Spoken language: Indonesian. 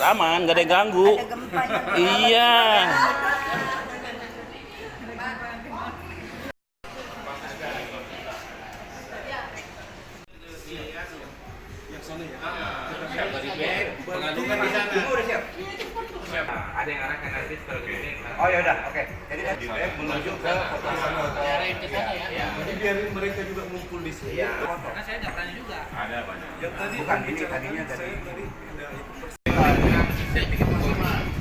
Aman, nggak ada yang ganggu. Iya. Pengalungan di sana. Udah siap. Ada yang arahkan nanti setelah gini. Oh ya udah, oke. Jadi menuju ke kota sana. Ya. Jadi biarin mereka juga ngumpul di sini. Iya. Karena saya nggak berani juga. Ada banyak. Yang tadi Bukan ini tadinya dari tadi ada saya bikin pengumuman.